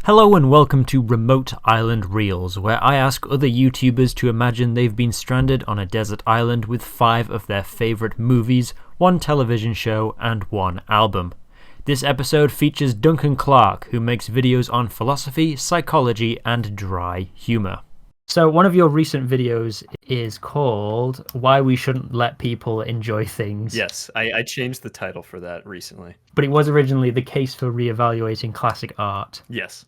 Hello and welcome to Remote Island Reels, where I ask other YouTubers to imagine they've been stranded on a desert island with 5 of their favourite movies, 1 television show, and 1 album. This episode features Duncan Clarke, who makes videos on philosophy, psychology, and dry humour. So one of your recent videos is called Why We Shouldn't Let People Enjoy Things. Yes, I changed the title for that recently. But it was originally The Case for Re-Evaluating Classic Art. Yes.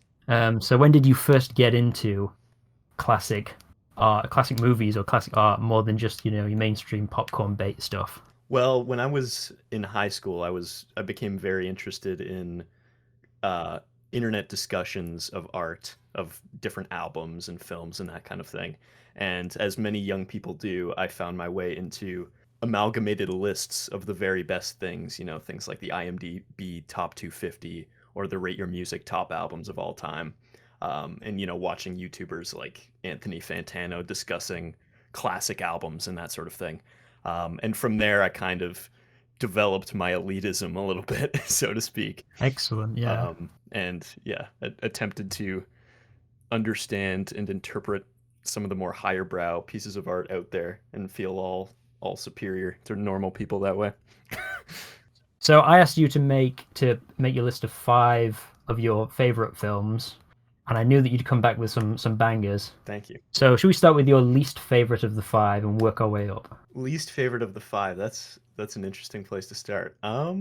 So when did you first get into classic art, classic movies or classic art more than just, your mainstream popcorn bait stuff? Well, when I was in high school, I became very interested in internet discussions of art, of different albums and films and that kind of thing. And as many young people do, I found my way into amalgamated lists of the very best things, things like the IMDb Top 250 or the Rate Your Music top albums of all time. And, watching YouTubers like Anthony Fantano discussing classic albums and that sort of thing. And from there, I kind of developed my elitism a little bit, so to speak. Excellent, yeah. Attempted to understand and interpret some of the more higher brow pieces of art out there and feel all superior to normal people that way. So I asked you to make your list of 5 of your favorite films, and I knew that you'd come back with some bangers. Thank you. So should we start with your least favorite of the 5 and work our way up? Least favorite of the 5. That's an interesting place to start. I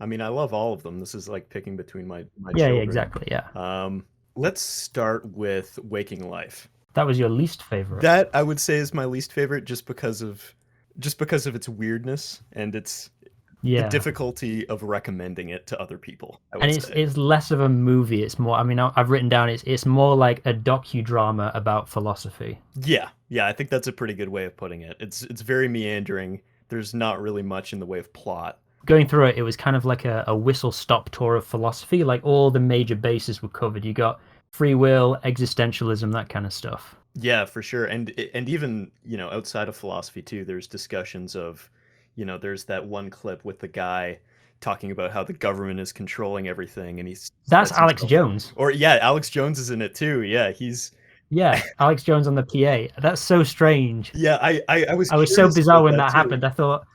mean, I love all of them. This is like picking between my Yeah, children. exactly, yeah. Let's start with Waking Life. That was your least favorite. That I would say is my least favorite just because of its weirdness and the difficulty of recommending it to other people. And it's less of a movie. It's more. I mean, I've written down it's more like a docudrama about philosophy. Yeah, I think that's a pretty good way of putting it. It's very meandering. There's not really much in the way of plot. Going through it, it was kind of like a whistle-stop tour of philosophy. Like all the major bases were covered. You got free will, existentialism, that kind of stuff. Yeah, for sure. And even, outside of philosophy too, there's discussions of, there's that one clip with the guy talking about how the government is controlling everything and That's Alex Jones. Or yeah, Alex Jones is in it too. Yeah, Alex Jones on the PA. That's so strange. Yeah, I was so bizarre when that happened. I thought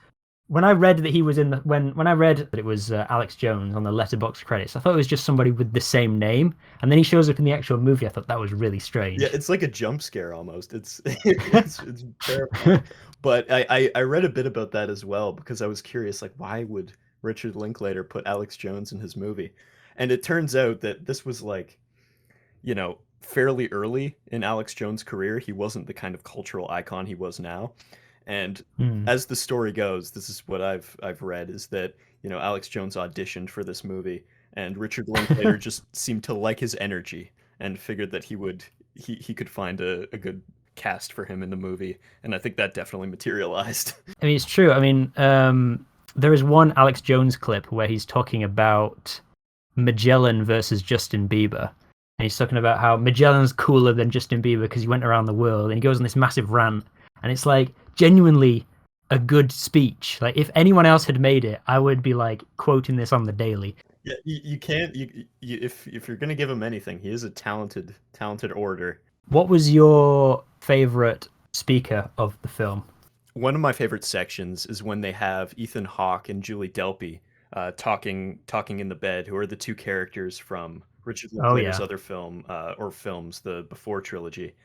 when I read that he was in when I read that it was Alex Jones on the letterbox credits, I thought it was just somebody with the same name, and then he shows up in the actual movie. I thought that was really strange. Yeah, it's like a jump scare almost. It's terrifying. But I read a bit about that as well because I was curious, like, why would Richard Linklater put Alex Jones in his movie? And it turns out that this was like, fairly early in Alex Jones' career. He wasn't the kind of cultural icon he was now. And as the story goes, this is what I've read, is that, Alex Jones auditioned for this movie and Richard Linklater just seemed to like his energy and figured that he could find a good cast for him in the movie. And I think that definitely materialized. I mean, it's true. I mean, there is one Alex Jones clip where he's talking about Magellan versus Justin Bieber. And he's talking about how Magellan's cooler than Justin Bieber because he went around the world, and he goes on this massive rant. And it's like genuinely a good speech. Like if anyone else had made it, I would be like quoting this on the daily. Yeah, you can't. If you're gonna give him anything, he is a talented orator. What was your favorite speaker of the film? One of my favorite sections is when they have Ethan Hawke and Julie Delpy talking in the bed, who are the 2 characters from Richard Linklater's other film or films, the Before trilogy.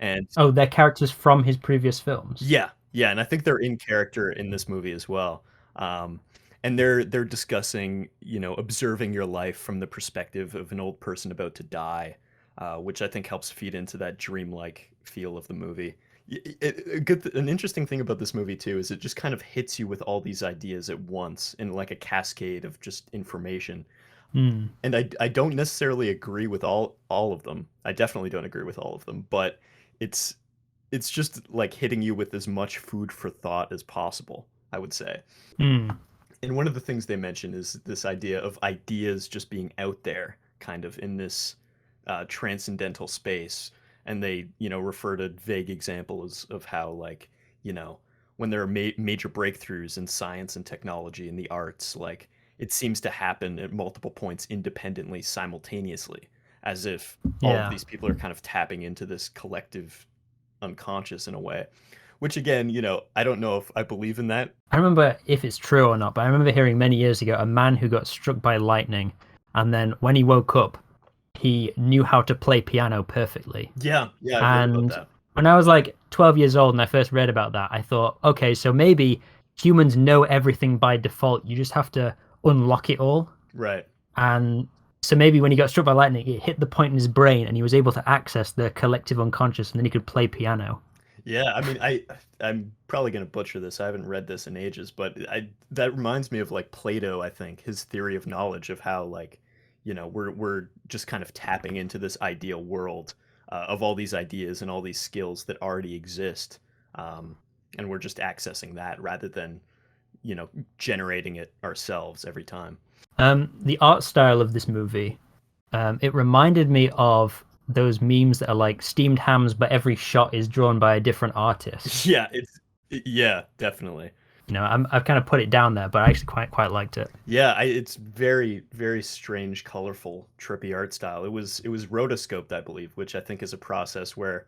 And they're characters from his previous films. Yeah, and I think they're in character in this movie as well. And they're discussing, observing your life from the perspective of an old person about to die, which I think helps feed into that dreamlike feel of the movie. An interesting thing about this movie too is it just kind of hits you with all these ideas at once in like a cascade of just information. And I don't necessarily agree with all of them. I definitely don't agree with all of them, but it's just like hitting you with as much food for thought as possible, I would say. And one of the things they mention is this idea of ideas just being out there, kind of in this transcendental space. And they, refer to vague examples of how, like, when there are major breakthroughs in science and technology and the arts, like, it seems to happen at multiple points independently, simultaneously, as if all of Yeah. these people are kind of tapping into this collective unconscious in a way. Which again, I don't know if I believe in that. I remember if it's true or not, but I remember hearing many years ago a man who got struck by lightning, and then when he woke up, he knew how to play piano perfectly. Yeah, yeah, I've read about And that. when I was like 12 years old and I first read about that, I thought, okay, so maybe humans know everything by default. You just have to unlock it all. Right. And so maybe when he got struck by lightning, it hit the point in his brain and he was able to access the collective unconscious and then he could play piano. Yeah, I mean, I'm probably gonna butcher this. I haven't read this in ages, but I that reminds me of like Plato, I think, his theory of knowledge of how like, we're just kind of tapping into this ideal world of all these ideas and all these skills that already exist, and we're just accessing that rather than, generating it ourselves every time. The art style of this movie, it reminded me of those memes that are like steamed hams, but every shot is drawn by a different artist. Yeah, yeah, definitely. I've kind of put it down there, but I actually quite liked it. Yeah, it's very, very strange, colorful, trippy art style. It was rotoscoped, I believe, which I think is a process where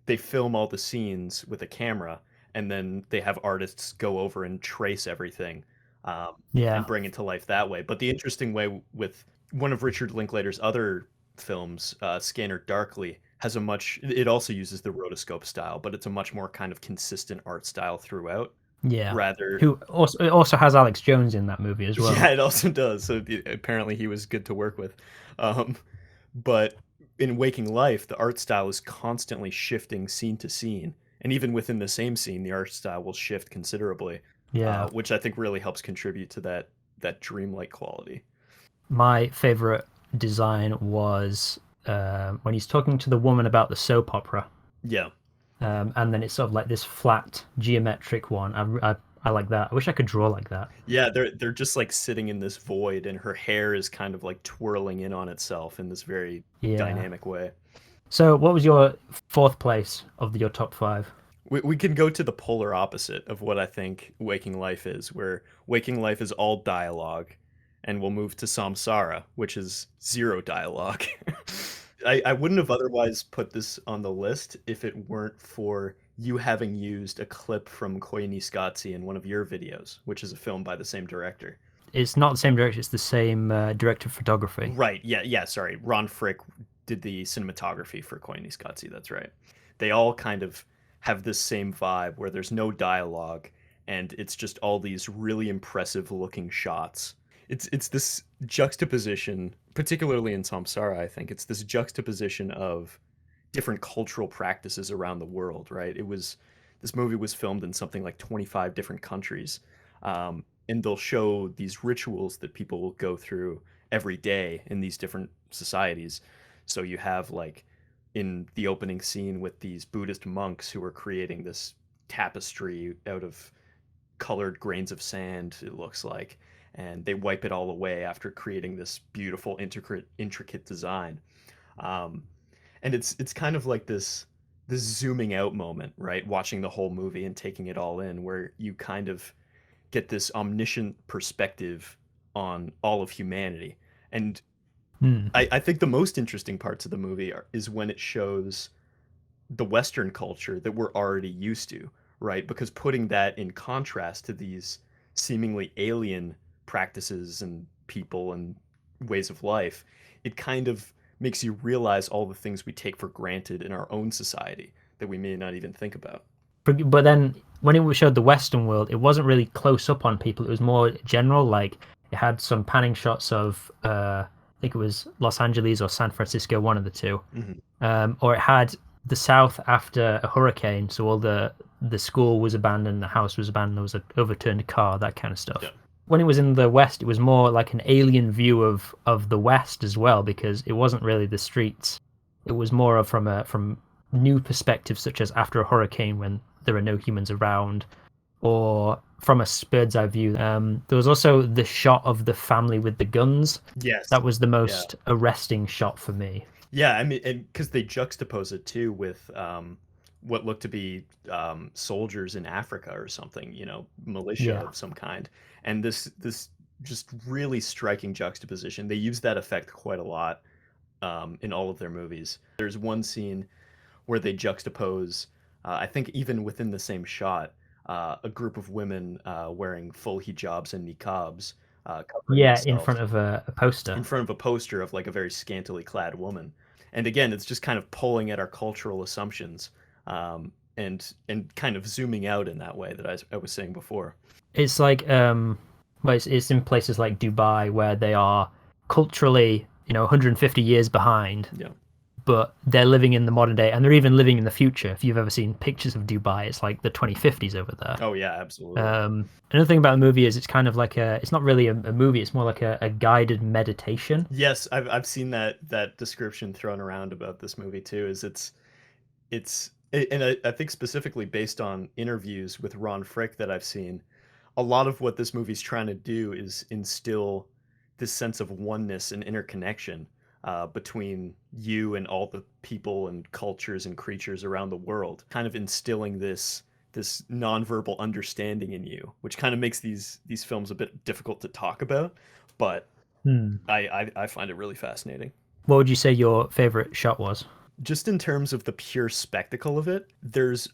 they film all the scenes with a camera, and then they have artists go over and trace everything, um, and Yeah, bring it to life that way. But the interesting way with one of Richard Linklater's other films, Scanner Darkly, has a much. It also uses the rotoscope style, but it's a much more kind of consistent art style throughout. yeah. Rather, Who also it also has Alex Jones in that movie as yeah, well. it also does. So apparently he was good to work with. Um, but in Waking Life, the art style is constantly shifting scene to scene. And even within the same scene, the art style will shift considerably, Yeah. which I think really helps contribute to that dreamlike quality. My favorite design was when he's talking to the woman about the soap opera, Yeah. and then it's sort of like this flat geometric one. I like that. I wish I could draw like that. Yeah, they're just like sitting in this void, and her hair is kind of like twirling in on itself in this very Yeah. dynamic way. So, what was your fourth place of your top five? We can go to the polar opposite of what I think Waking Life is, where Waking Life is all dialogue, and we'll move to Samsara, which is zero dialogue. I wouldn't have otherwise put this on the list if it weren't for you having used a clip from Koyaanisqatsi in one of your videos, which is a film by the same director. It's not the same director. It's the same director of photography. Right, yeah, yeah, sorry. Ron Frick did the cinematography for Koyaanisqatsi, that's right. They all kind of have this same vibe where there's no dialogue and it's just all these really impressive looking shots. It's this juxtaposition, particularly in Samsara, I think. It's this juxtaposition of different cultural practices around the world, right? This movie was filmed in something like 25 different countries. And they'll show these rituals that people will go through every day in these different societies. So you have like in the opening scene with these Buddhist monks who are creating this tapestry out of colored grains of sand, it looks like, and they wipe it all away after creating this beautiful, intricate design. Um, and it's kind of like this zooming out moment, right? Watching the whole movie and taking it all in, where you kind of get this omniscient perspective on all of humanity. And Hmm. I think the most interesting parts of the movie is when it shows the Western culture that we're already used to, right? Because putting that in contrast to these seemingly alien practices and people and ways of life, it kind of makes you realize all the things we take for granted in our own society that we may not even think about. But then when it showed the Western world, it wasn't really close up on people. It was more general. Like it had some panning shots of, I think it was Los Angeles or San Francisco, one of the two. Hmm. Or it had the South after a hurricane, so all the school was abandoned, the house was abandoned, there was an overturned car, that kind of Yeah. stuff. When it was in the West, it was more like an alien view of the West as well, because it wasn't really the streets. It was more of from new perspectives, such as after a hurricane when there are no humans around, or from a bird's eye view. There was also the shot of the family with the guns. Yes. That was the Yeah. most arresting shot for me. Yeah, I mean, and because they juxtapose it too with what looked to be soldiers in Africa or something, militia Yeah. of some kind, and this just really striking juxtaposition. They use that effect quite a lot in all of their movies. There's one scene where they juxtapose, I think even within the same shot, a group of women wearing full hijabs and niqabs, covering Yeah, in front themselves of a poster. in front of a poster of like a very scantily clad woman. And again, it's just kind of pulling at our cultural assumptions, and kind of zooming out in that way that I was saying before. It's like well, it's in places like Dubai where they are culturally, 150 years behind, Yeah. but they're living in the modern day, and they're even living in the future. If you've ever seen pictures of Dubai, it's like the 2050s over there. Oh yeah, absolutely. Another thing about the movie is it's kind of like it's not really a movie, it's more like a guided meditation. Yes, I've seen that description thrown around about this movie too. Is and I think specifically based on interviews with Ron Frick that I've seen, a lot of what this movie's trying to do is instill this sense of oneness and interconnection between you and all the people and cultures and creatures around the world, kind of instilling this nonverbal understanding in you, which kind of makes these films a bit difficult to talk about, but Hmm. I find it really fascinating. What would you say your favorite shot was? Just in terms of the pure spectacle of it,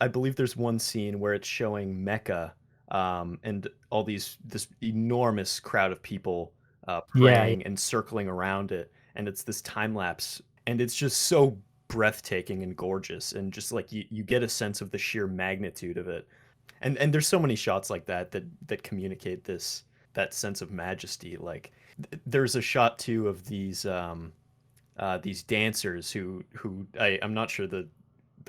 I believe there's one scene where it's showing Mecca, and all this enormous crowd of people Yeah, praying and circling around it, and it's this time lapse, and it's just so breathtaking and gorgeous, and just like you get a sense of the sheer magnitude of it, and there's so many shots like that communicate that sense of majesty. Like there's a shot too of these dancers who I'm not sure the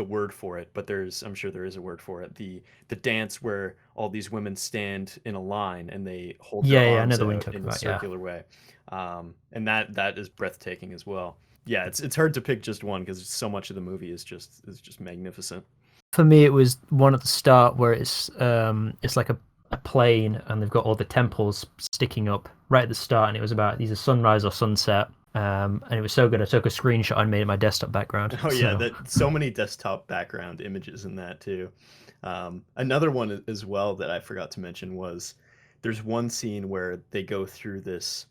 word for it, but I'm sure there is a word for it. The dance where all these women stand in a line and they hold their yeah, I know arms the one you're out talking in a about. Yeah, circular way, and that is breathtaking as well. Yeah, it's hard to pick just one because so much of the movie is just magnificent. for me it was one at the start where it's like a plane and they've got all the temples sticking up right at the start, and it was about either sunrise or sunset. And it was so good. I took a screenshot and made it my desktop background. Oh yeah, So that so many desktop background images in that too. Another one as well that I forgot to mention was there's one scene where they go through this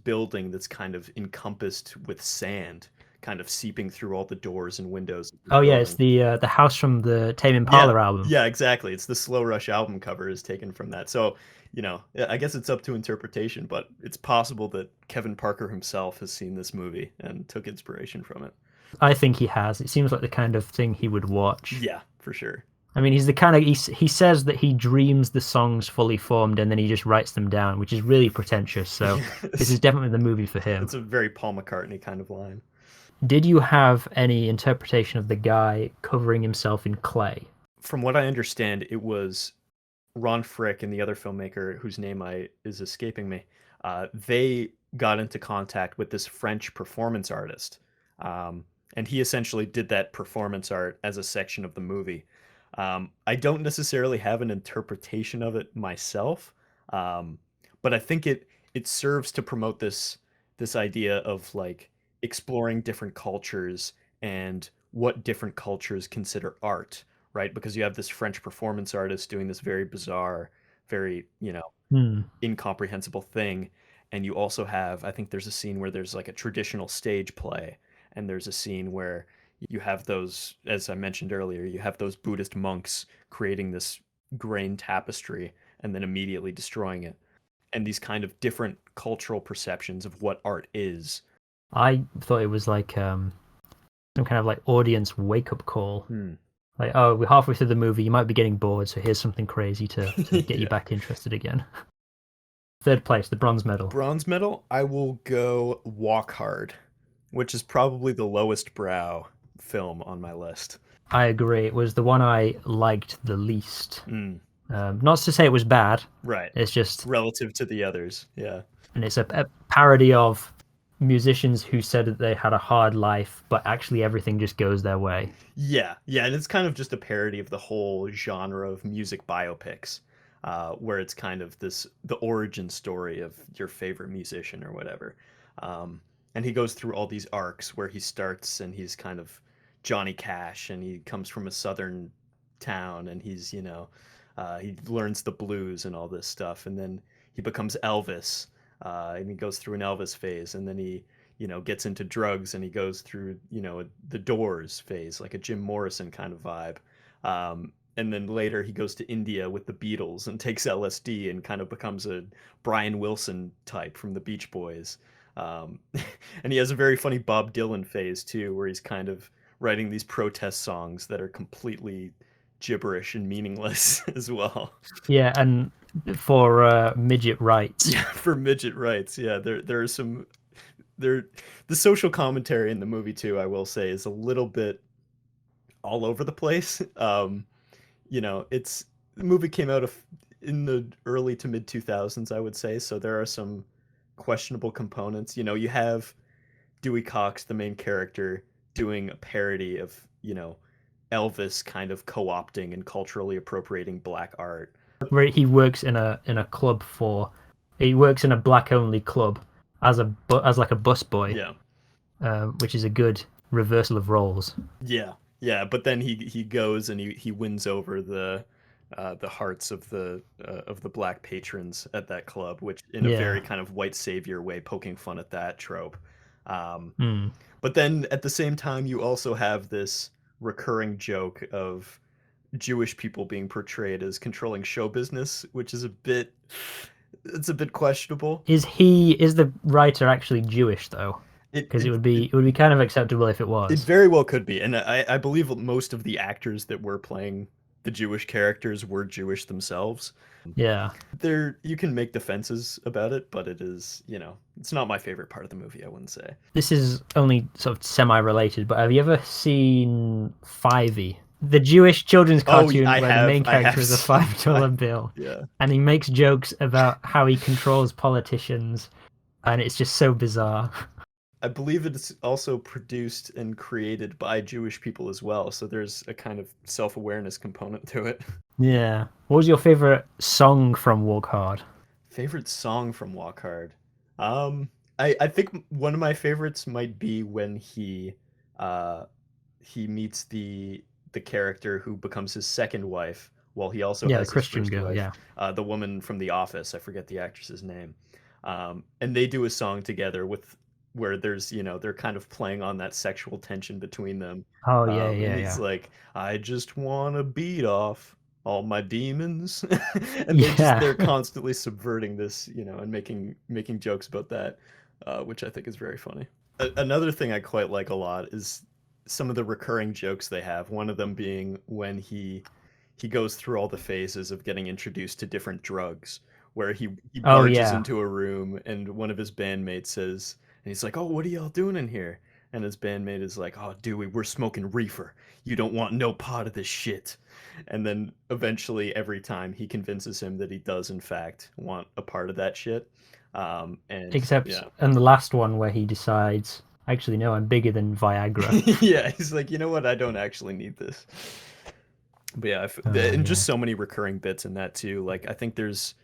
building that's kind of encompassed with sand, kind of seeping through all the doors and windows of the oh yeah, it's building. the house from the Tame Yeah, Impala album. yeah, exactly. It's the Slow Rush album cover is taken from that. So, I guess it's up to interpretation, but it's possible that Kevin Parker himself has seen this movie and took inspiration from it. I think he has. It seems like the kind of thing he would watch. Yeah, for sure. I mean, he's the kind of he says that he dreams the songs fully formed and then he just writes them down, which is really pretentious. So this is Yes. definitely the movie for him. It's a very Paul McCartney kind of line. Did you have any interpretation of the guy covering himself in clay? From what I understand, it was Ron Frick and the other filmmaker whose name I is escaping me. They got into contact with this French performance artist, and he essentially did that performance art as a section of the movie. I don't necessarily have an interpretation of it myself, um, but I think it serves to promote this idea of like exploring different cultures and what different cultures consider art, right? Because you have this French performance artist doing this very bizarre, very, Hmm. incomprehensible thing. And you also have, I think there's a scene where there's like a traditional stage play, and there's a scene where you have those, as I mentioned earlier, you have those Buddhist monks creating this grain tapestry and then immediately destroying it. And these kind of different cultural perceptions of what art is. I thought it was like some kind of like audience wake up call. Hmm. Like, oh, we're halfway through the movie, you might be getting bored, so here's something crazy to get you Yeah. back interested again. Third place, the bronze medal. Bronze medal, I will go Walk Hard, which is probably the lowest brow film on my list. I agree. It was the one I liked the least. Mm, Not to say it was bad. right. It's just, Relative to the others. Yeah. and it's a parody of musicians who said that they had a hard life, but actually everything just goes their way. Yeah. Yeah. And it's kind of just a parody of the whole genre of music biopics, where it's kind of the origin story of your favorite musician or whatever. Um, and he goes through all these arcs where he starts and he's kind of Johnny Cash and he comes from a southern town and he learns the blues and all this stuff. And then he becomes Elvis, and he goes through an Elvis phase. And then he gets into drugs and he goes through, the Doors phase, like a Jim Morrison kind of vibe. And then later he goes to India with the Beatles and takes LSD and kind of becomes a Brian Wilson type from the Beach Boys. Um, and he has a very funny Bob Dylan phase too, where he's kind of writing these protest songs that are completely gibberish and meaningless as well. Yeah, and for midget rights. Yeah, for midget rights. Yeah, there are some there the social commentary in the movie too, I will say, is a little bit all over the place. It's the movie came out in the early to mid 2000s, I would say, so there are some questionable components. You have Dewey Cox, the main character, doing a parody of, Elvis kind of co-opting and culturally appropriating black art. Where he works in a club he works in a black only club as like a busboy, Yeah. which is a good reversal of roles. Yeah. Yeah, but then he goes and he wins over the hearts of the black patrons at that club, which in a very Yeah. kind of white savior way, poking fun at that trope. Um, Mm. but then at the same time, you also have this recurring joke of Jewish people being portrayed as controlling show business, which is it's a bit questionable. Is the writer actually Jewish though? It Because it it would be kind of acceptable if it It was. very well could be, and I believe most of the actors that were playing the Jewish characters were Jewish themselves. Yeah. There, you can make defenses about it, but it's not my favorite part of the movie, I wouldn't say. This is only sort of semi-related, but have you ever seen Fivey, the Jewish children's Oh, cartoon where the main I have character is a seen $5 that. bill, Yeah. and he makes jokes about how he controls politicians, and it's just so bizarre. I believe it's also produced and created by Jewish people as well, so there's a kind of self-awareness component to it. Yeah. What was your favorite song from Walk Hard? Favorite song from Walk Hard? I think one of my favorites might be when uh he meets the character who becomes his second wife while he also Yeah, the has his Christian first girl. wife, Yeah. the woman from The Office. I forget the actress's name. And they do a song together where they're kind of playing on that sexual tension between them. Oh yeah, And yeah, he's yeah. like, I just want to beat off all my demons. And Yeah. they're constantly subverting this, and making jokes about that, which I think is very funny. Another thing I quite like a lot is some of the recurring jokes they have. One of them being when he goes through all the phases of getting introduced to different drugs, where he Oh barges yeah. into a room and one of his bandmates says, and he's like, "Oh, what are y'all doing in here?" And his bandmate is like, "Oh, Dewey, we're smoking reefer. You don't want no part of this shit." And then eventually, every time he convinces him that he does in fact want a part of that shit. And Except yeah, in the last one where he decides, actually no, I'm bigger than Viagra. yeah, he's like, you know what? I don't actually need this. But yeah, and just Yeah. so many recurring bits in that too. Like I think there's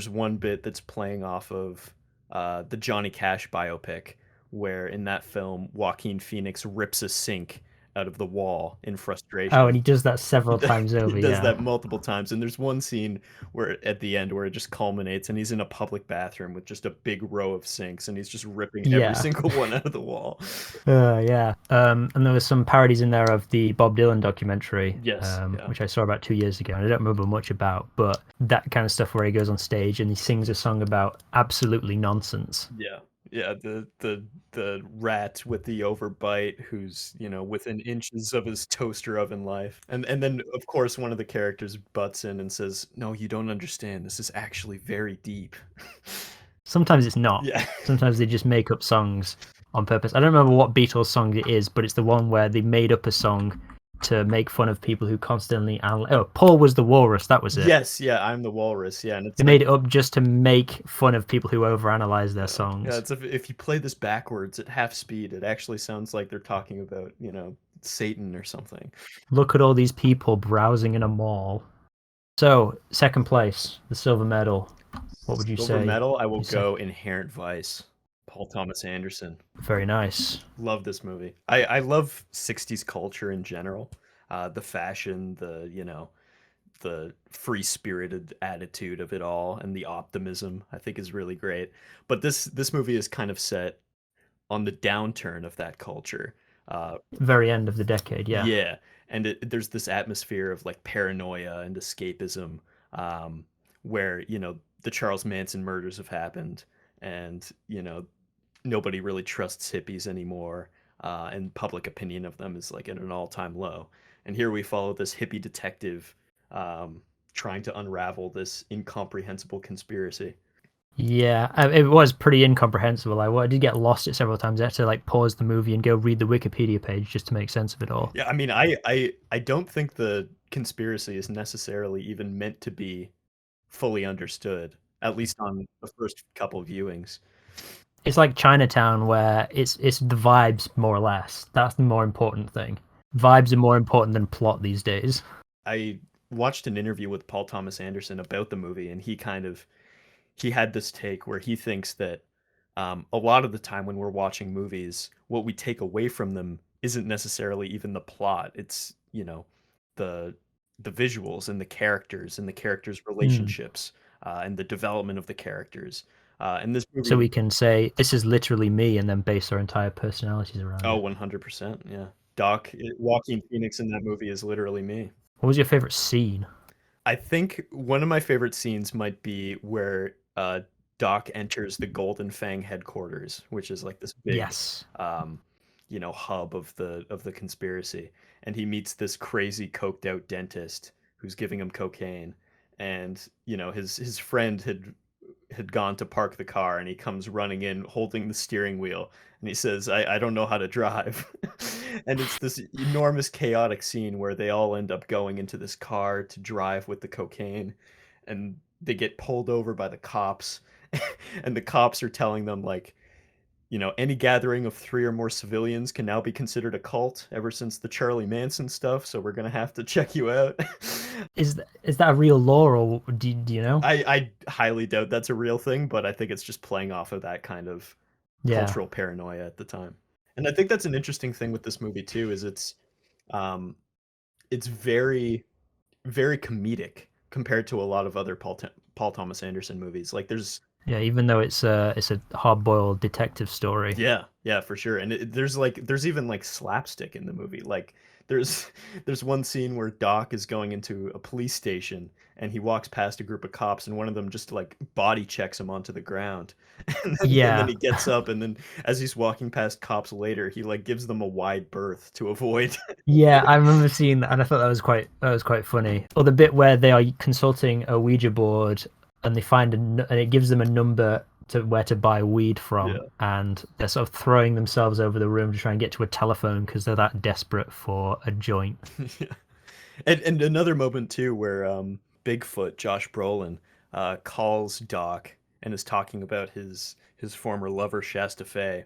one bit that's playing off of the Johnny Cash biopic, where in that film Joaquin Phoenix rips a sink out of the wall in Oh, and frustration. he does that several times He over. does Yeah. that multiple times, and there's one scene where at the end where it just culminates, and he's in a public bathroom with just a big row of sinks, and he's just ripping every Yeah. single one out of the wall. Yeah. And there was some parodies in there of the Bob Dylan documentary, Yes, yeah. which I saw about 2 years ago, and I don't remember much about, but that kind of stuff where he goes on stage and he sings a song about absolutely nonsense. Yeah. Yeah, the rat with the overbite who's, within inches of his toaster oven life. And then of course one of the characters butts in and says, "No, you don't understand. This is actually very deep." Sometimes it's not. Yeah. Sometimes they just make up songs on purpose. I don't remember what Beatles song it is, but it's the one where they made up a song to make fun of people who constantly. Oh, Paul was the walrus. That was it. Yes, yeah, I'm the walrus. Yeah, and it's They like, made it up just to make fun of people who overanalyze their yeah, songs. it's if you play this backwards at half speed, it actually sounds like they're talking about, Satan or something. Look at all these people browsing in a mall. So, second place, the silver medal. What would you Silver say? medal, I will go Inherent Vice. Paul Thomas Anderson. Very nice. Love this movie. I love 60s culture in general. The fashion, the free-spirited attitude of it all and the optimism I think is really great. But this movie is kind of set on the downturn of that culture. Uh, Very end of the decade, yeah. yeah, and there's this atmosphere of like paranoia and escapism, um, where the Charles Manson murders have happened, and nobody really trusts hippies anymore, and public opinion of them is like at an all-time low. And here we follow this hippie detective, um, trying to unravel this incomprehensible conspiracy. Yeah, it was pretty incomprehensible. I did get lost it several times. I had to like pause the movie and go read the Wikipedia page just to make sense of it all. Yeah, I mean, I don't think the conspiracy is necessarily even meant to be fully understood, at least on the first couple viewings. It's like Chinatown, where it's the vibes more or less. That's the more important thing. Vibes are more important than plot these days. I watched an interview with Paul Thomas Anderson about the movie, and he had this take where he thinks that, a lot of the time when we're watching movies, what we take away from them isn't necessarily even the plot. It's the visuals and the characters' Mm. relationships, and the development of the characters. And this So movie, we can say this is literally me, and then base our entire personalities around oh, it. 100%, yeah. Joaquin Phoenix in that movie is literally me. What was your favorite scene? I think one of my favorite scenes might be where Doc enters the Golden Fang headquarters, which is like this big, Yes. um, hub of the conspiracy, and he meets this crazy coked out dentist who's giving him cocaine, and his friend had gone to park the car, and he comes running in holding the steering wheel, and he says, I don't know how to drive. And it's this enormous chaotic scene where they all end up going into this car to drive with the cocaine, and they get pulled over by the cops. And the cops are telling them like, any gathering of 3 or more civilians can now be considered a cult ever since the Charlie Manson stuff, so we're gonna have to check you out. Is that a real law, or do you know? I highly doubt that's a real thing, but I think it's just playing off of that kind of Yeah. cultural paranoia at the time. And I think that's an interesting thing with this movie too, is um it's very, very comedic compared to a lot of other Paul Thomas Anderson movies. Like there's Yeah, even though it's a hard-boiled detective story. Yeah, yeah, for sure. And there's even like slapstick in the movie. Like there's there's one scene where Doc is going into a police station, and he walks past a group of cops, and one of them just like body checks him onto the ground. And then Yeah. he gets up, and then as he's walking past cops later, he like gives them a wide berth to avoid. Yeah, I remember seeing that, and I thought that was quite funny. Or the bit where they are consulting a Ouija board, and they find and it gives them a number to where to buy weed from, Yeah. and they're sort of throwing themselves over the room to try and get to a telephone because they're that desperate for a joint. Yeah. And another moment too where Bigfoot, Josh Brolin, calls Doc and is talking about his former lover Shasta Fay,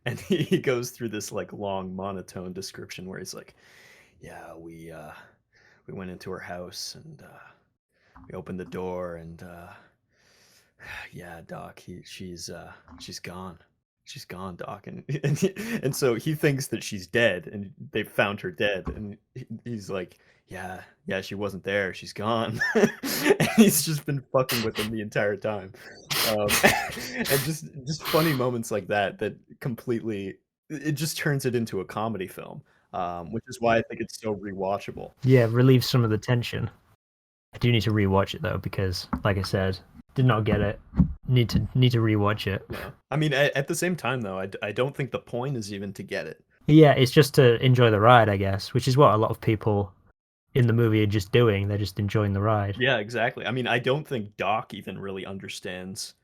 and he goes through this like long monotone description where he's like, "Yeah, we went into her house, and we opened the door, and yeah, Doc, she's gone." She's gone, Doc, and so he thinks that she's dead, and they found her dead, and he's like, "Yeah, yeah, she wasn't there. She's gone." And he's just been fucking with them the entire time, and just funny moments like that that completely it just turns it into a comedy film, which is why I think it's so rewatchable. Yeah, relieves some of the tension. I do need to rewatch it though because, like I said, did not get it. Need to rewatch it. Yeah, I mean, at the same time though, I don't think the point is even to get it. Yeah, it's just to enjoy the ride, I guess, which is what a lot of people in the movie are just doing. They're just enjoying the ride. Yeah, exactly. I mean, I don't think Doc even really understands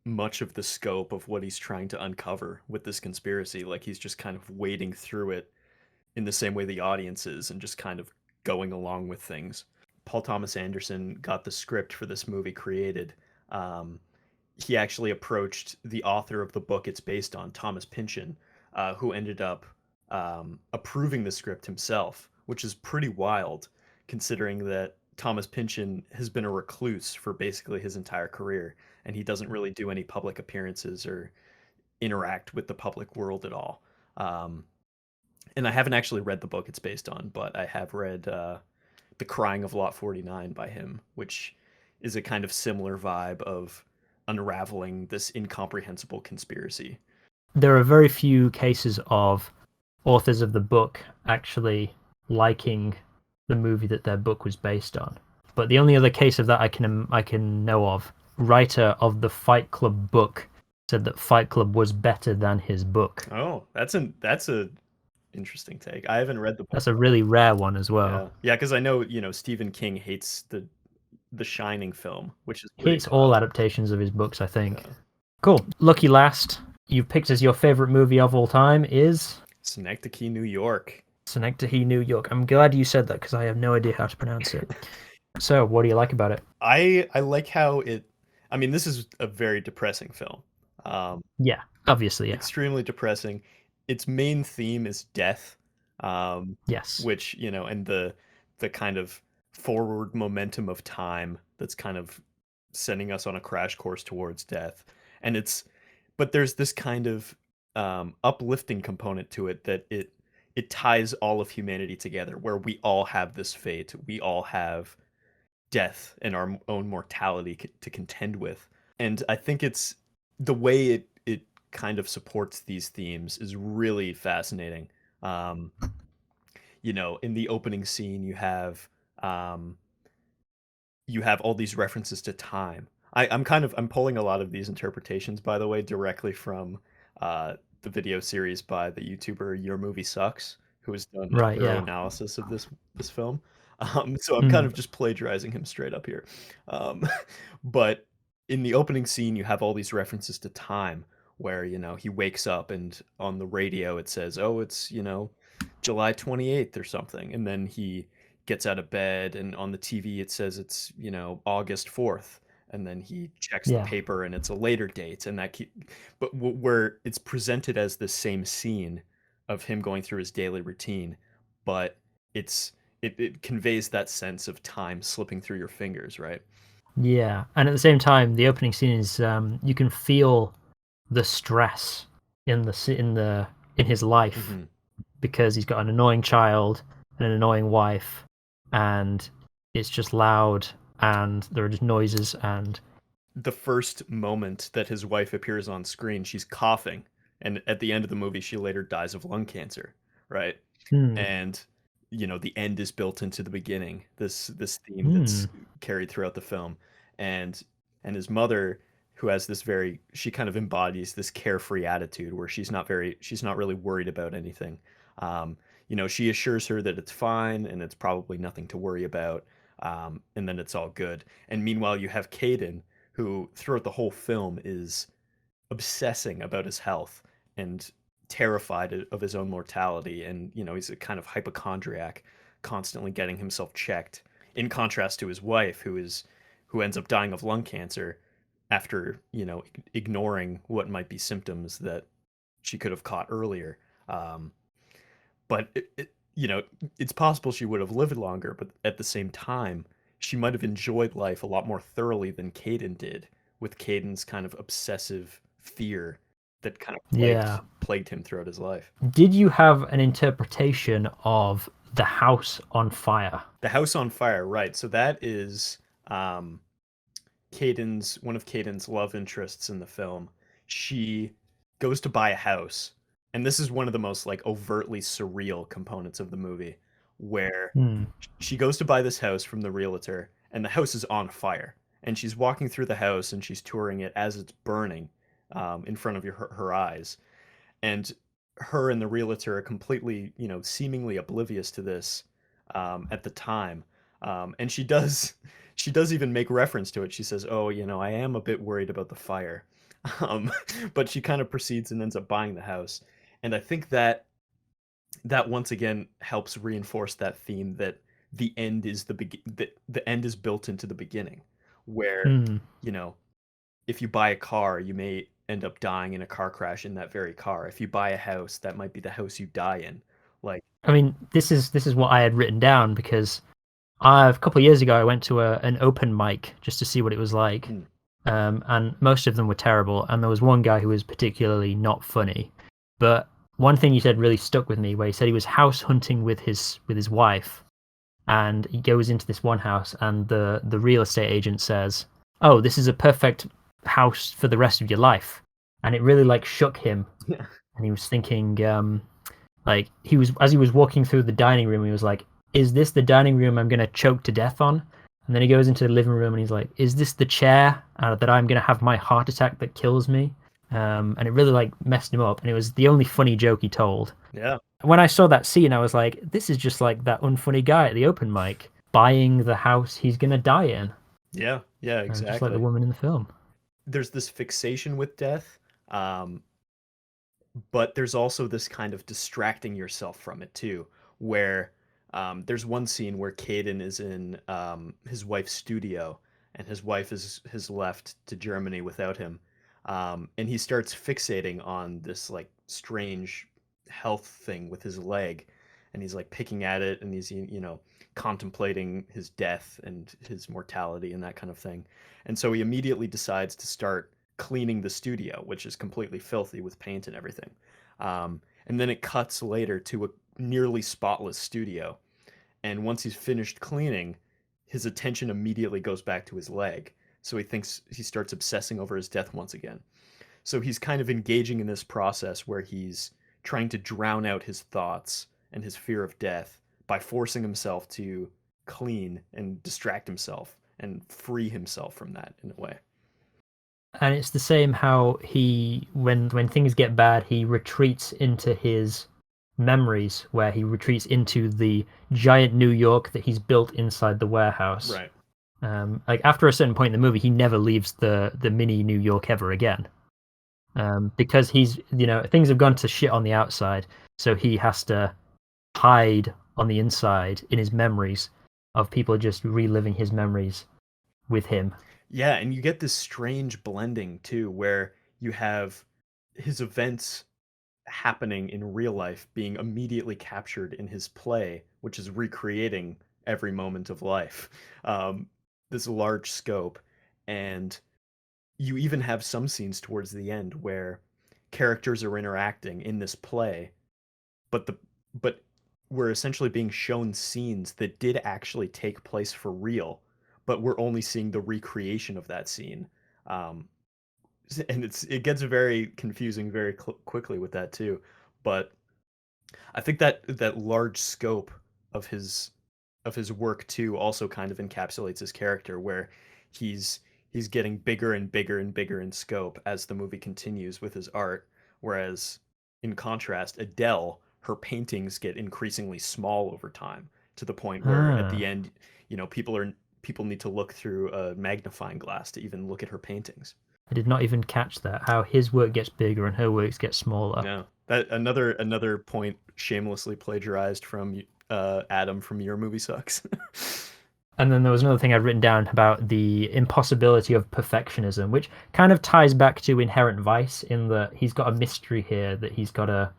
much of the scope of what he's trying to uncover with this conspiracy. Like he's just kind of wading through it in the same way the audience is, and just kind of going along with things. Paul Thomas Anderson got the script for this movie created. Um, he actually approached the author of the book it's based on, Thomas Pynchon, who ended up approving the script himself, which is pretty wild considering that Thomas Pynchon has been a recluse for basically his entire career, and he doesn't really do any public appearances or interact with the public world at all. Um, and I haven't actually read the book it's based on, but I have read The Crying of Lot 49 by him, which is a kind of similar vibe of unraveling this incomprehensible conspiracy. there are very few cases of authors of the book actually liking the movie that their book was based on. But the only other case of that I can know of, writer of the Fight Club book said that Fight Club was better than his book. Oh, that's a interesting take. I haven't read the book That's a though. really rare one as well. Yeah, yeah, because I know Stephen King hates the Shining film, which is He pretty hates all wild. adaptations of his books, I think. Yeah, Cool. Lucky last, you've picked as your favorite movie of all time is Synecdoche, New York. Synecdoche, New York. I'm glad you said that because I have no idea how to pronounce it. So, what do you like about it? I like how it. I mean, this is a very depressing film. Um, Yeah, obviously, yeah. Extremely depressing. Its main theme is death, Yes. which and the kind of forward momentum of time that's kind of sending us on a crash course towards death. And but there's this kind of uplifting component to it that it ties all of humanity together, where we all have this fate, we all have death and our own mortality to contend with. And I think it's the way it kind of supports these themes is really fascinating. Um, in the opening scene, um, you have all these references to time. I'm pulling a lot of these interpretations, by the way, directly from the video series by the YouTuber Your Movie Sucks, who has done a Right, thorough yeah. analysis of this film. So I'm kind Mm. of just plagiarizing him straight up here. Um, but in the opening scene, you have all these references to time, where he wakes up and on the radio it says, "Oh, it's July 28th or something," and then he gets out of bed and on the TV it says it's, August 4th, and then he checks the Yeah. paper and it's a later date, and but where it's presented as the same scene of him going through his daily routine, but it's it conveys that sense of time slipping through your fingers, right? Yeah. And at the same time, the opening scene is you can feel the stress in in his life Hmm. because he's got an annoying child and an annoying wife, and it's just loud, and there are just noises, and The first moment that his wife appears on screen, she's coughing, and at the end of the movie she later dies of lung cancer, right? hmm, And the end is built into the beginning, this theme hmm, that's carried throughout the film. And and his mother, who has this very she kind of embodies this carefree attitude where she's not really worried about anything. She assures her that it's fine and it's probably nothing to worry about, and then it's all good. And meanwhile you have Caden, who throughout the whole film is obsessing about his health and terrified of his own mortality, and he's a kind of hypochondriac, constantly getting himself checked, in contrast to his wife, who ends up dying of lung cancer after ignoring what might be symptoms that she could have caught earlier. Um, but it's possible she would have lived longer, but at the same time she might have enjoyed life a lot more thoroughly than Caden did, with Caden's kind of obsessive fear that kind of yeah. plagued him throughout his life. Did you have an interpretation of the house on fire? The House on Fire, right? So that is Caden's one of Caden's love interests in the film. She goes to buy a house, and this is one of the most like overtly surreal components of the movie, where Hmm. she goes to buy this house from the realtor, and the house is on fire. And she's walking through the house and she's touring it as it's burning, in front of her eyes. And her and the realtor are completely, seemingly oblivious to this, at the time. And she does even make reference to it. She says, "Oh, I am a bit worried about the fire," um, but she kind of proceeds and ends up buying the house. And I think that once again helps reinforce that theme that the end is built into the beginning, where Hmm. you know if you buy a car, you may end up dying in a car crash in that very car. If you buy a house, that might be the house you die in. Like, I mean, this is what I had written down because a couple of years ago I went to an open mic just to see what it was like, mm, and most of them were terrible. And there was one guy who was particularly not funny, but one thing he said really stuck with me, where he said he was house hunting with his wife, and he goes into this one house, and the real estate agent says, "Oh, this is a perfect house for the rest of your life." and it really like shook him. Yeah. And he was thinking, like he was as he was walking through the dining room, he was like, "Is this the dining room I'm gonna choke to death on?" And then he goes into the living room and he's like, "Is this the chair that I'm gonna have my heart attack that kills me?" And it really like messed him up, and it was the only funny joke he told. Yeah. When I saw that scene, I was like, "This is just like that unfunny guy at the open mic buying the house he's gonna die in, Yeah. Yeah, just like the exactly. woman in the film." There's this fixation with death, but there's also this kind of distracting yourself from it too, where there's one scene where Caden is in his wife's studio, and his wife has left to Germany without him, and he starts fixating on this like strange health thing with his leg, and he's like picking at it, and he's contemplating his death and his mortality and that kind of thing, and so he immediately decides to start cleaning the studio, which is completely filthy with paint and everything. And then it cuts later to a nearly spotless studio. And once he's finished cleaning, his attention immediately goes back to his leg. So he starts obsessing over his death once again. So he's kind of engaging in this process where he's trying to drown out his thoughts and his fear of death by forcing himself to clean and distract himself and free himself from that in a way. And it's the same how he when things get bad, he retreats into his memories, where he retreats into the giant New York that he's built inside the warehouse. Right. Like after a certain point in the movie, he never leaves the mini New York ever again, because he's things have gone to shit on the outside, so he has to hide on the inside in his memories of people just reliving his memories with him. Yeah, and you get this strange blending too, where you have his events happening in real life being immediately captured in his play, which is recreating every moment of life. Um, this large scope, and you even have some scenes towards the end where characters are interacting in this play, but but we're essentially being shown scenes that did actually take place for real, but we're only seeing the recreation of that scene. Um, and it gets very confusing very quickly with that too. But I think that large scope of his work too also kind of encapsulates his character, where he's he's getting bigger and bigger and bigger in scope as the movie continues with his art, whereas in contrast, Adele, her paintings get increasingly small over time to the point where at the Ah. end, people need to look through a magnifying glass to even look at her paintings. I did not even catch that. How his work gets bigger and her works get smaller. No, that another point shamelessly plagiarized from Adam from Your Movie Sucks. And then there was another thing I'd written down about the impossibility of perfectionism, which kind of ties back to Inherent Vice in that he's got a mystery here that he's got a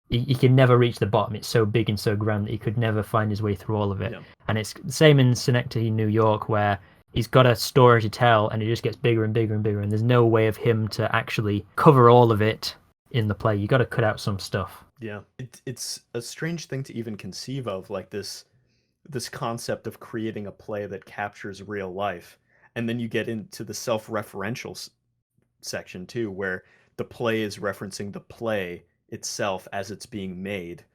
he can never reach the bottom. It's so big and so grand that he could never find his way through all of it. Yeah. And it's the same in Synecdoche, New York, where he's got a story to tell and it just gets bigger and bigger and bigger. And there's no way of him to actually cover all of it in the play. You got to cut out some stuff. Yeah, it's a strange thing to even conceive of, like this concept of creating a play that captures real life, and then you get into the self-referential section too, where the play is referencing the play itself as it's being made.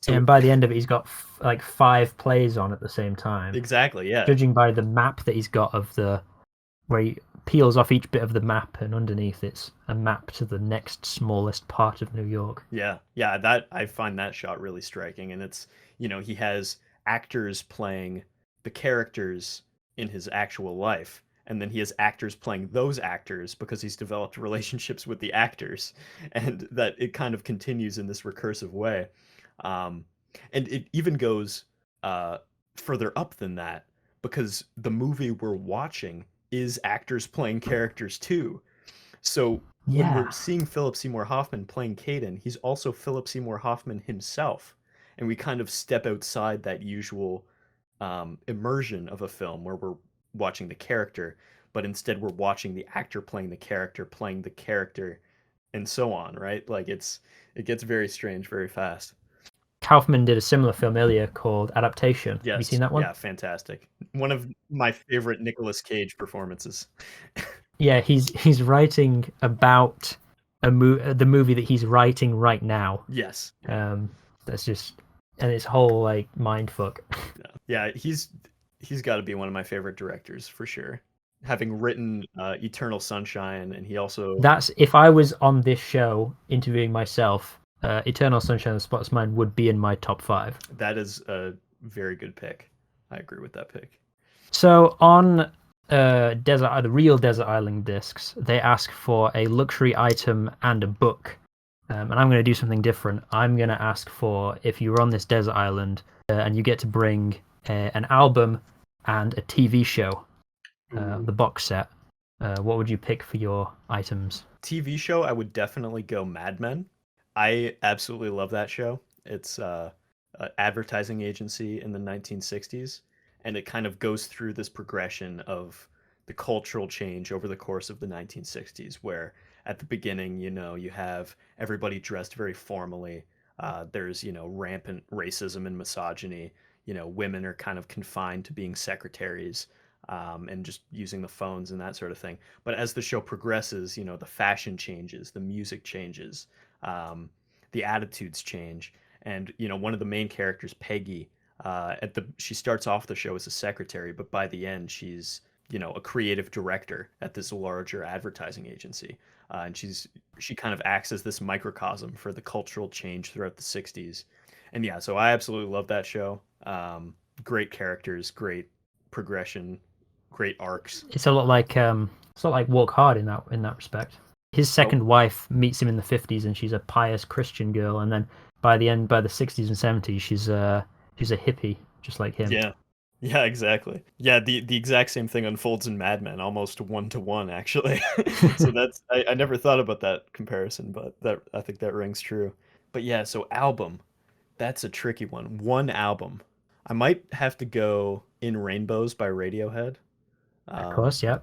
So And by the end of it, he's got like 5 plays on at the same time. exactly, yeah. Judging by the map that he's got of the where he peels off each bit of the map, and underneath it's a map to the next smallest part of New York. Yeah, yeah, that I find that shot really striking, and it's he has actors playing the characters in his actual life, and then he has actors playing those actors because he's developed relationships with the actors, and that it kind of continues in this recursive way, um, and it even goes uh, further up than that because the movie we're watching is actors playing characters too. So when we're Yeah. seeing Philip Seymour Hoffman playing Caden, he's also Philip Seymour Hoffman himself. And we kind of step outside that usual immersion of a film where we're watching the character, but instead we're watching the actor playing the character, and so on, right? Like it gets very strange very fast. Kaufman did a similar film earlier called Adaptation. Have you seen Yes, that one? yeah, fantastic. One of my favorite Nicolas Cage performances. Yeah, he's writing about the movie that he's writing right now. Yes. Yeah. Um, that's just and it's whole like mind fuck. Yeah, he's got to be one of my favorite directors for sure. Having written Eternal Sunshine, and he also That's if I was on this show interviewing myself, Eternal Sunshine of the Spotless Mind would be in my top five. that is a very good pick. I agree with that pick. So on the real Desert Island discs, they ask for a luxury item and a book. And I'm going to do something different. I'm going to ask for if you were on this desert island and you get to bring an album and a TV show, the box set. What would you pick for your items? TV show, I would definitely go Mad Men. I absolutely love that show. It's an advertising agency in the 1960s, and it kind of goes through this progression of the cultural change over the course of the 1960s, where at the beginning, you have everybody dressed very formally. There's, rampant racism and misogyny. Women are kind of confined to being secretaries, and just using the phones and that sort of thing. But as the show progresses, the fashion changes, the music changes, um, the attitudes change, and one of the main characters, Peggy, she starts off the show as a secretary, but by the end, she's a creative director at this larger advertising agency, and she kind of acts as this microcosm for the cultural change throughout the '60s. And yeah, so I absolutely love that show. Great characters, great progression, great arcs. It's a lot like Walk Hard in that respect. His Oh, second wife meets him in the 50s, and she's a pious Christian girl, and then by the 60s and 70s, she's a hippie, just like him. yeah. Yeah, exactly. Yeah, the exact same thing unfolds in Mad Men, almost one to one, actually. So I never thought about that comparison, but that I think that rings true. But yeah, so album, that's a tricky one. One album. I might have to go In Rainbows by Radiohead. Of Um, course, yeah.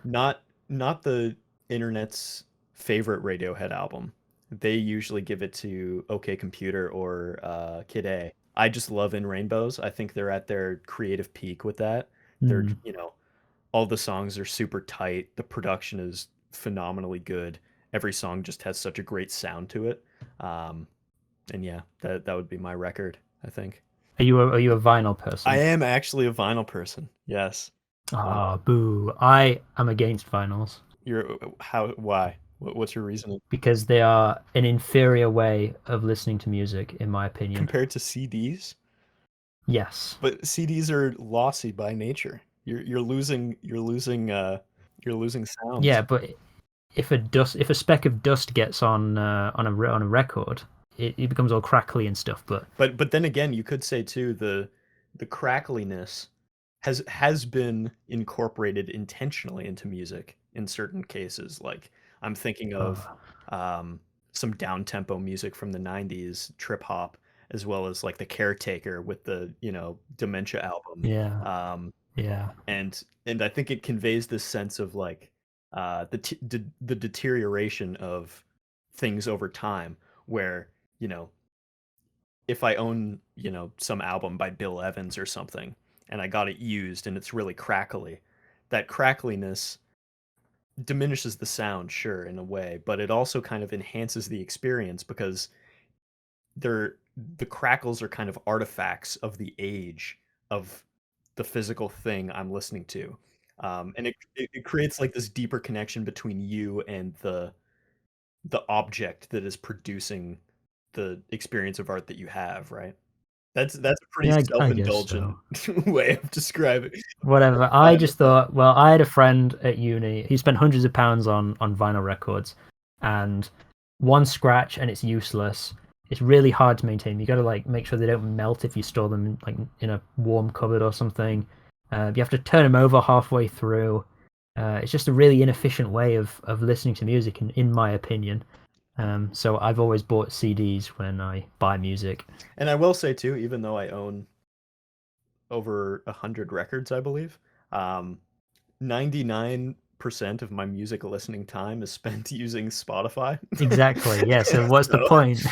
not not the internet's favorite Radiohead album. They usually give it to OK Computer or Kid A. I just love In Rainbows. I think they're at their creative peak with that. They're, Mm. all the songs are super tight. The production is phenomenally good. Every song just has such a great sound to it. Um, and yeah, that would be my record, I think. Are you a vinyl I person? am actually a vinyl person. Yes. Ah, Uh, boo. I am against vinyls why? What's your reasoning? because they are an inferior way of listening to music, in my opinion. Compared to CDs? Yes. But CDs are lossy by nature. You're losing Yeah, sounds. but if a speck of dust gets on a record, it becomes all crackly and stuff. But But then again, you could say too the crackliness has been incorporated intentionally into music in certain cases. Like I'm thinking of uh, um, some down tempo music from the '90s, trip hop, as well as like the Caretaker with the Dementia album. yeah, Um, yeah, and I think it conveys this sense of like the deterioration of things over time, where you know if I own, some album by Bill Evans or something, and I got it used and it's really crackly, that crackliness diminishes the sound, sure, in a way, but it also kind of enhances the experience because they're the crackles are kind of artifacts of the age of the physical thing I'm listening to. And it creates like this deeper connection between you and the object that is producing the experience of art that you have, right? That's a pretty yeah. I guess self-indulgent so. way of describing Whatever. I vinyl just stuff. thought, well, I had a friend at uni who spent hundreds of pounds on vinyl records, and one scratch and it's useless. It's really hard to maintain. You got to like make sure they don't melt if you store them in a warm cupboard or something. You have to turn them over halfway through. It's just a really inefficient way of listening to music, in my opinion. So I've always bought CDs when I buy music. And I will say too, even though I own over 100 records, I believe, 99% of my music listening time is spent using Spotify. Exactly. Yeah. So what's the So point?